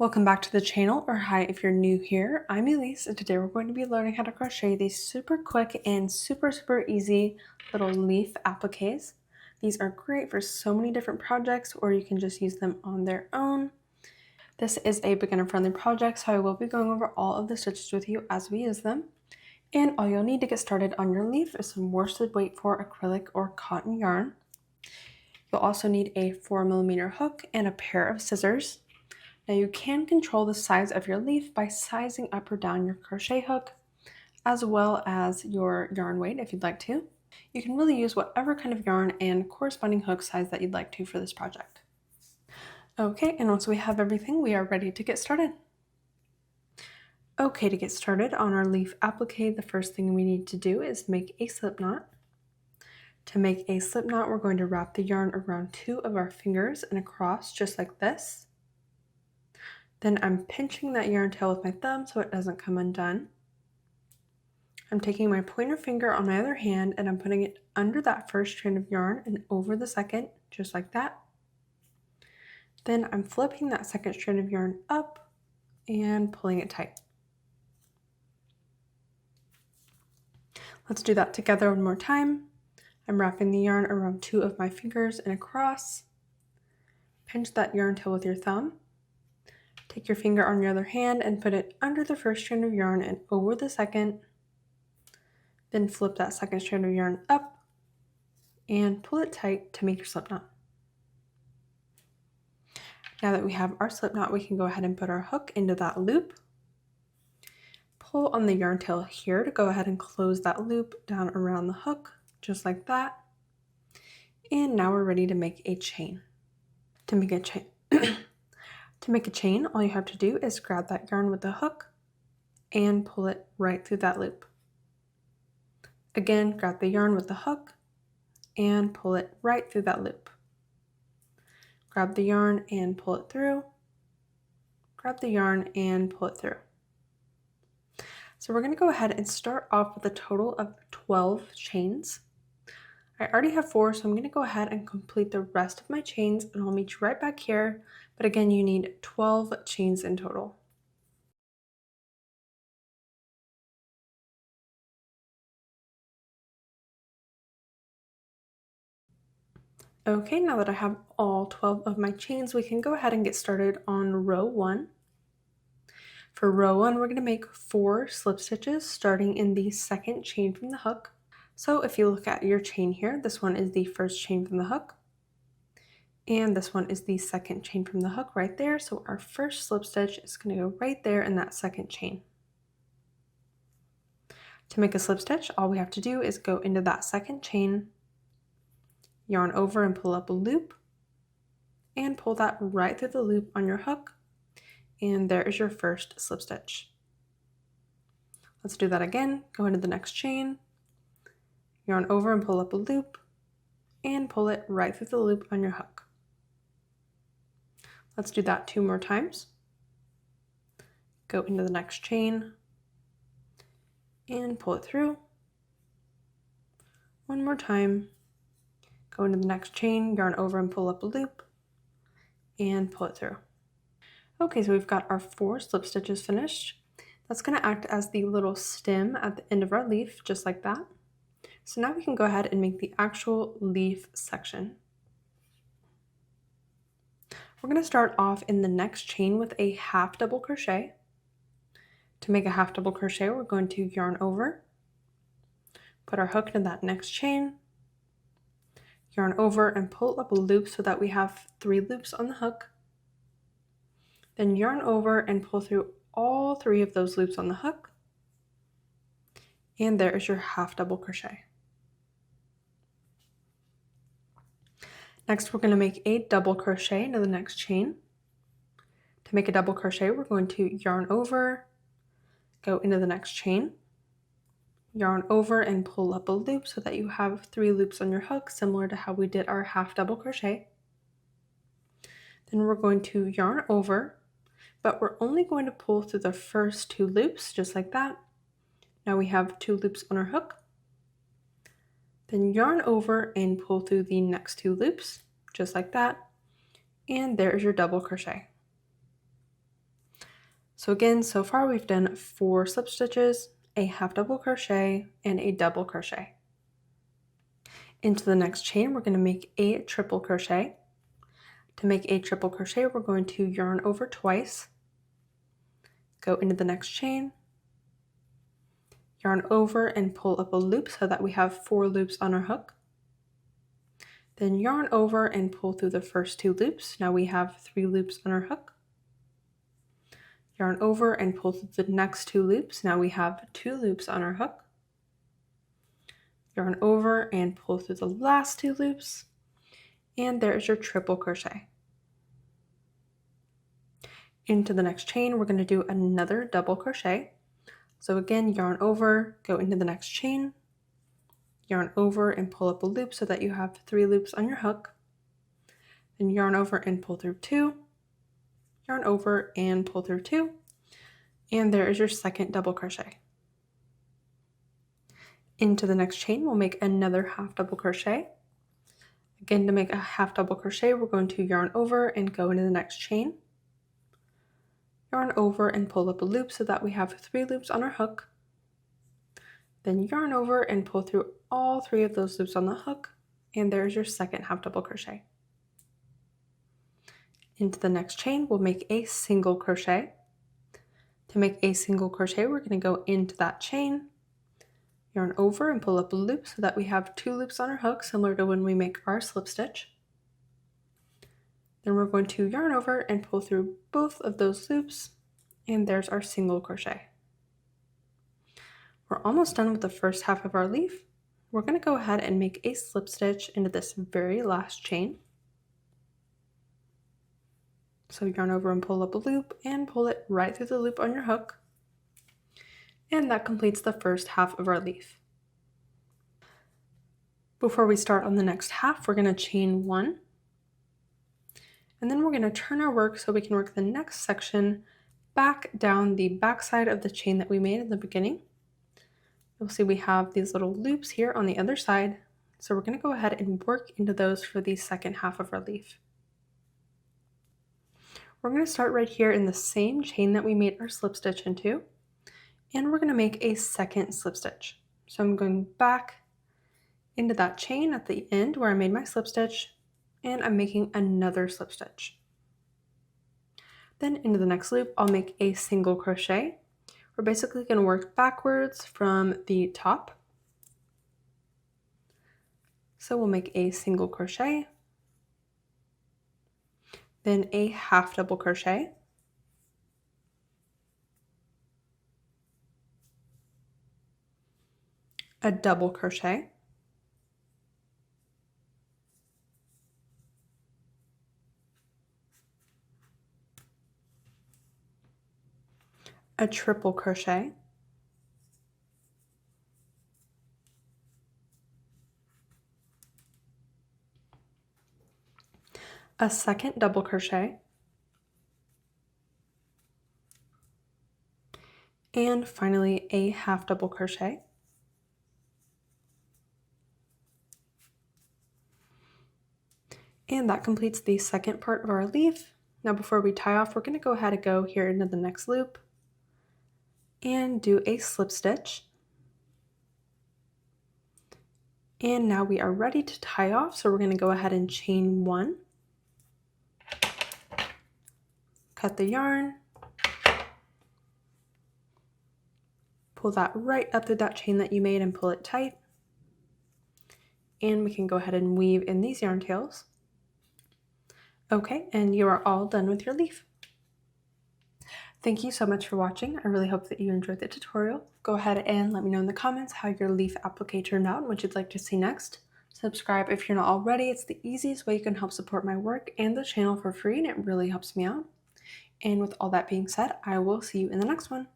Welcome back to the channel, or hi if you're new here. I'm Elise, and today we're going to be learning how to crochet these super quick and super easy little leaf appliques. These are great for so many different projects, or you can just use them on their own. This is a beginner-friendly project, so I will be going over all of the stitches with you as we use them. And all you'll need to get started on your leaf is some worsted weight for acrylic or cotton yarn. You'll also need a 4mm hook and a pair of scissors. Now you can control the size of your leaf by sizing up or down your crochet hook, as well as your yarn weight if you'd like to. You can really use whatever kind of yarn and corresponding hook size that you'd like to for this project. Okay, and once we have everything, we are ready to get started. Okay, to get started on our leaf applique, the first thing we need to do is make a slip knot. To make a slip knot, we're going to wrap the yarn around 2 of our fingers and across, just like this. Then I'm pinching that yarn tail with my thumb so it doesn't come undone. I'm taking my pointer finger on my other hand and I'm putting it under that first strand of yarn and over the second, just like that. Then I'm flipping that second strand of yarn up and pulling it tight. Let's do that together one more time. I'm wrapping the yarn around 2 of my fingers and across. Pinch that yarn tail with your thumb. Take your finger on your other hand and put it under the first strand of yarn and over the second. Then flip that second strand of yarn up and pull it tight to make your slip knot. Now that we have our slip knot, we can go ahead and put our hook into that loop. Pull on the yarn tail here to go ahead and close that loop down around the hook, just like that. And now we're ready to make a chain. To make a chain, all you have to do is grab that yarn with the hook and pull it right through that loop. Again, grab the yarn with the hook and pull it right through that loop. Grab the yarn and pull it through. Grab the yarn and pull it through. So we're going to go ahead and start off with a total of 12 chains. I already have 4, so I'm going to go ahead and complete the rest of my chains and I'll meet you right back here. But again, you need 12 chains in total. Okay, now that I have all 12 of my chains, we can go ahead and get started on row 1. For row 1, we're going to make 4 slip stitches starting in the second chain from the hook. So if you look at your chain here, this one is the first chain from the hook. And this one is the second chain from the hook right there. So our first slip stitch is going to go right there in that second chain. To make a slip stitch, all we have to do is go into that second chain, yarn over and pull up a loop, and pull that right through the loop on your hook. And there is your first slip stitch. Let's do that again. Go into the next chain, yarn over and pull up a loop, and pull it right through the loop on your hook. Let's do that 2 more times. Go into the next chain and pull it through. 1 more time. Go into the next chain, yarn over and pull up a loop, and pull it through. Okay, so we've got our 4 slip stitches finished. That's going to act as the little stem at the end of our leaf, just like that. So now we can go ahead and make the actual leaf section. We're going to start off in the next chain with a half double crochet. To make a half double crochet, we're going to yarn over, put our hook into that next chain, yarn over and pull up a loop so that we have 3 loops on the hook. Then yarn over and pull through all 3 of those loops on the hook. And there is your half double crochet. Next, we're going to make a double crochet into the next chain. To make a double crochet, we're going to yarn over, go into the next chain, yarn over and pull up a loop so that you have 3 loops on your hook, similar to how we did our half double crochet. Then we're going to yarn over, but we're only going to pull through the first 2 loops, just like that. Now we have 2 loops on our hook. Then yarn over and pull through the next 2 loops, just like that. And there's your double crochet. So again, so far we've done 4 slip stitches, a half double crochet, and a double crochet. Into the next chain, we're going to make a triple crochet. To make a triple crochet, we're going to yarn over twice, go into the next chain, yarn over and pull up a loop so that we have 4 loops on our hook. Then yarn over and pull through the first 2 loops. Now we have 3 loops on our hook. Yarn over and pull through the next 2 loops. Now we have 2 loops on our hook. Yarn over and pull through the last 2 loops. And there's your triple crochet. Into the next chain, we're going to do another double crochet. So again, yarn over, go into the next chain, yarn over and pull up a loop so that you have 3 loops on your hook. Then yarn over and pull through 2, yarn over and pull through 2, and there is your second double crochet. Into the next chain, we'll make another half double crochet. Again, to make a half double crochet, we're going to yarn over and go into the next chain, yarn over and pull up a loop so that we have 3 loops on our hook. Then yarn over and pull through all 3 of those loops on the hook, and there's your second half double crochet. Into the next chain, we'll make a single crochet. To make a single crochet, we're going to go into that chain, yarn over and pull up a loop so that we have 2 loops on our hook, similar to when we make our slip stitch. Then we're going to yarn over and pull through both of those loops, and there's our single crochet. We're almost done with the first half of our leaf. We're going to go ahead and make a slip stitch into this very last chain. So yarn over and pull up a loop and pull it right through the loop on your hook. And that completes the first half of our leaf. Before we start on the next half, we're going to chain 1. And then we're going to turn our work so we can work the next section back down the back side of the chain that we made in the beginning. You'll see we have these little loops here on the other side. So we're going to go ahead and work into those for the second half of our leaf. We're going to start right here in the same chain that we made our slip stitch into, and we're going to make a second slip stitch. So I'm going back into that chain at the end where I made my slip stitch, and I'm making another slip stitch. Then into the next loop, I'll make a single crochet. We're basically going to work backwards from the top. So we'll make a single crochet, then a half double crochet, a double crochet, a triple crochet, a second double crochet, and finally a half double crochet. And that completes the second part of our leaf. Now before we tie off, we're going to go ahead and go here into the next loop and do a slip stitch. And now we are ready to tie off, so we're going to go ahead and chain 1. Cut the yarn, pull that right up through that chain that you made and pull it tight. And we can go ahead and weave in these yarn tails. Okay, and you are all done with your leaf. Thank you so much for watching. I really hope that you enjoyed the tutorial. Go ahead and let me know in the comments how your leaf applique turned out and what you'd like to see next. Subscribe if you're not already. It's the easiest way you can help support my work and the channel for free, and it really helps me out. And with all that being said, I will see you in the next one.